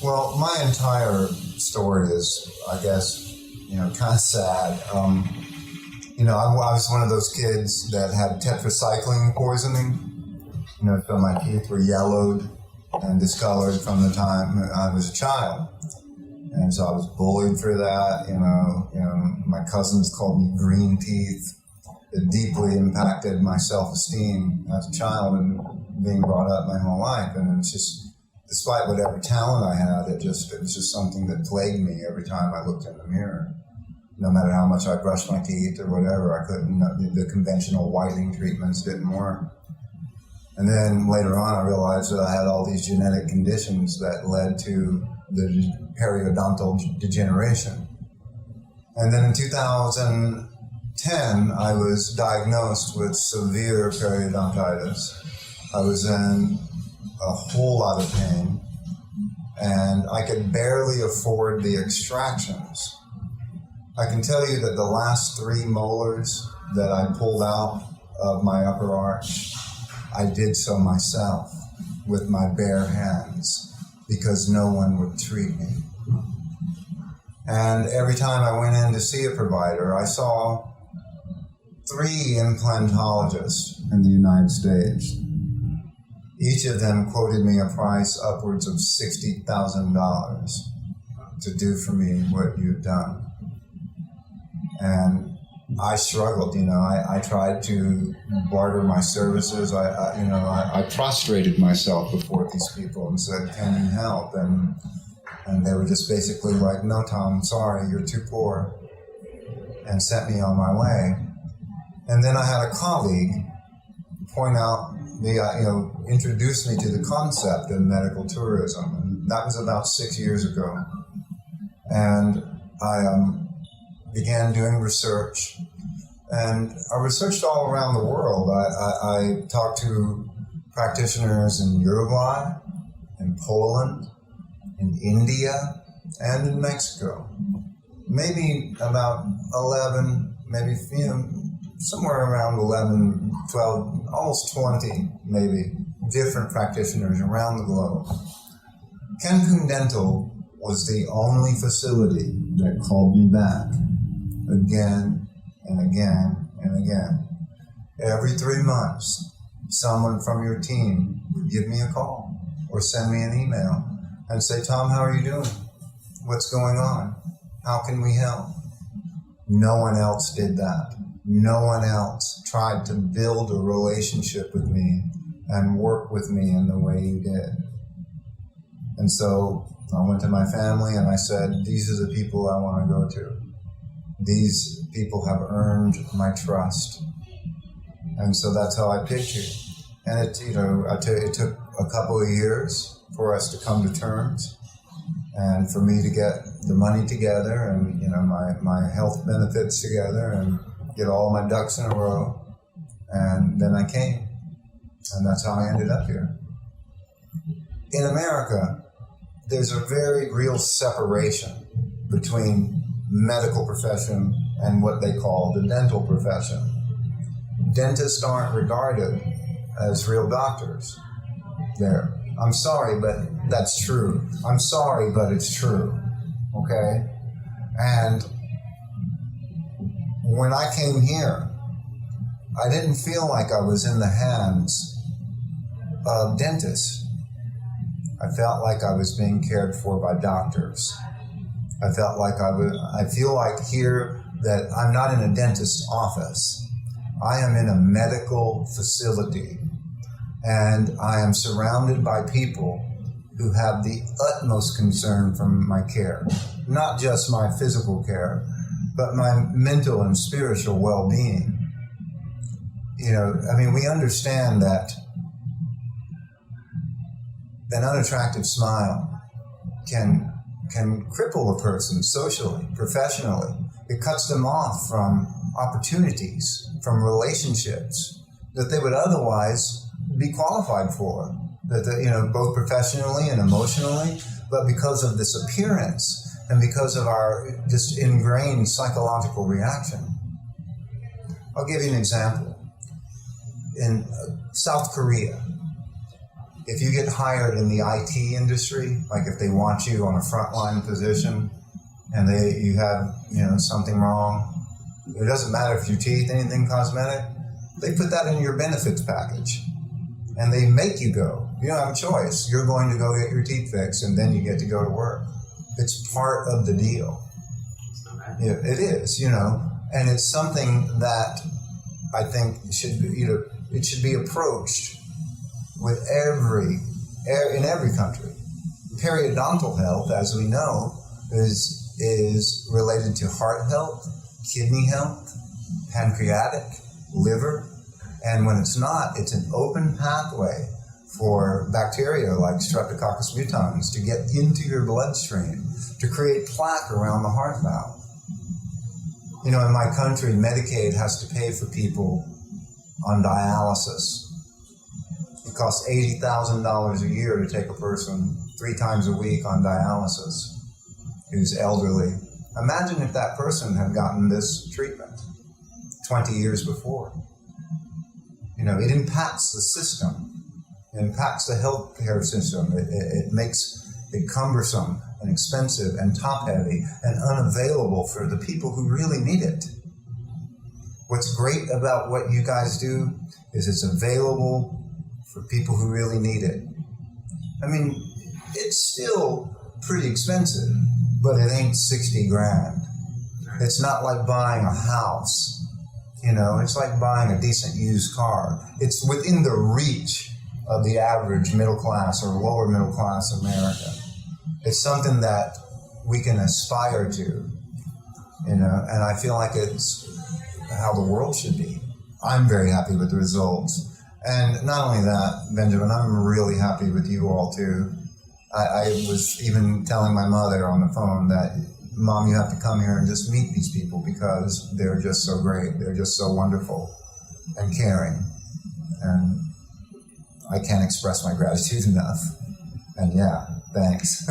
Well, my entire story is, I guess, kind of sad. I was one of those kids that had tetracycline poisoning. So my teeth were yellowed and discolored from the time I was a child. And so I was bullied for that. My cousins called me green teeth. It deeply impacted my self-esteem as a child and being brought up my whole life. And it's just, despite whatever talent I had, it was just something that plagued me every time I looked in the mirror. No matter how much I brushed my teeth or whatever, I couldn't, the conventional whitening treatments didn't work. And then later on, I realized that I had all these genetic conditions that led to the periodontal degeneration. And then in 2010, I was diagnosed with severe periodontitis. I was in a whole lot of pain, and I could barely afford the extractions. I can tell you that the last 3 molars that I pulled out of my upper arch, I did so myself with my bare hands because no one would treat me. And every time I went in to see a provider, I saw 3 implantologists in the United States. Each of them quoted me a price upwards of $60,000 to do for me what you've done. And I struggled, I tried to barter my services. I prostrated myself before these people and said, "Can you help?" And they were just basically like, "No, Tom, sorry, you're too poor," and sent me on my way. And then I had a colleague introduce me to the concept of medical tourism. And that was about 6 years ago. And I began doing research, and I researched all around the world. I talked to practitioners in Uruguay, in Poland, in India, and in Mexico. Maybe about 11, somewhere around 11, 12, almost 20, maybe, different practitioners around the globe. Cancun Dental was the only facility that called me back again and again and again. Every 3 months, someone from your team would give me a call or send me an email and say, "Tom, how are you doing? What's going on? How can we help?" No one else did that. No one else tried to build a relationship with me and work with me in the way you did. And so I went to my family and I said, "These are the people I want to go to. These people have earned my trust." And so that's how I picked you. And it took a couple of years for us to come to terms and for me to get the money together and, my health benefits together and get all my ducks in a row. And then I came. And that's how I ended up here. In America, there's a very real separation between medical profession and what they call the dental profession. Dentists aren't regarded as real doctors there. I'm sorry, but that's true. I'm sorry, but it's true. Okay? And when I came here, I didn't feel like I was in the hands of dentists. I felt like I was being cared for by doctors. I felt like I feel like here that I'm not in a dentist's office. I am in a medical facility, and I am surrounded by people who have the utmost concern for my care. Not just my physical care, but my mental and spiritual well-being. We understand that an unattractive smile can cripple a person socially, professionally. It cuts them off from opportunities, from relationships that they would otherwise be qualified for, both professionally and emotionally, but because of this appearance and because of our just ingrained psychological reaction. I'll give you an example. In South Korea, if you get hired in the IT industry, like if they want you on a frontline position and you have, something wrong, it doesn't matter if your teeth, anything cosmetic, they put that in your benefits package and they make you go. You don't have a choice. You're going to go get your teeth fixed and then you get to go to work. It's part of the deal. Yeah, it is, and it's something that I think should be, it should be approached with in every country. Periodontal health, as we know, is related to heart health, kidney health, pancreatic, liver, and when it's not, it's an open pathway for bacteria like Streptococcus mutans to get into your bloodstream, to create plaque around the heart valve. In my country, Medicaid has to pay for people on dialysis. It costs $80,000 a year to take a person 3 times a week on dialysis who's elderly. Imagine if that person had gotten this treatment 20 years before. It impacts the system. It impacts the healthcare system. It makes it cumbersome and expensive and top-heavy and unavailable for the people who really need it. What's great about what you guys do is it's available for people who really need it. I mean, it's still pretty expensive, but it ain't 60 grand. It's not like buying a house. It's like buying a decent used car. It's within the reach of the average middle class or lower middle class America. It's something that we can aspire to, and I feel like it's how the world should be. I'm very happy with the results. And not only that, Benjamin, I'm really happy with you all too. I was even telling my mother on the phone that, Mom, you have to come here and just meet these people because they're just so great. They're just so wonderful and caring. And I can't express my gratitude enough. And yeah, thanks.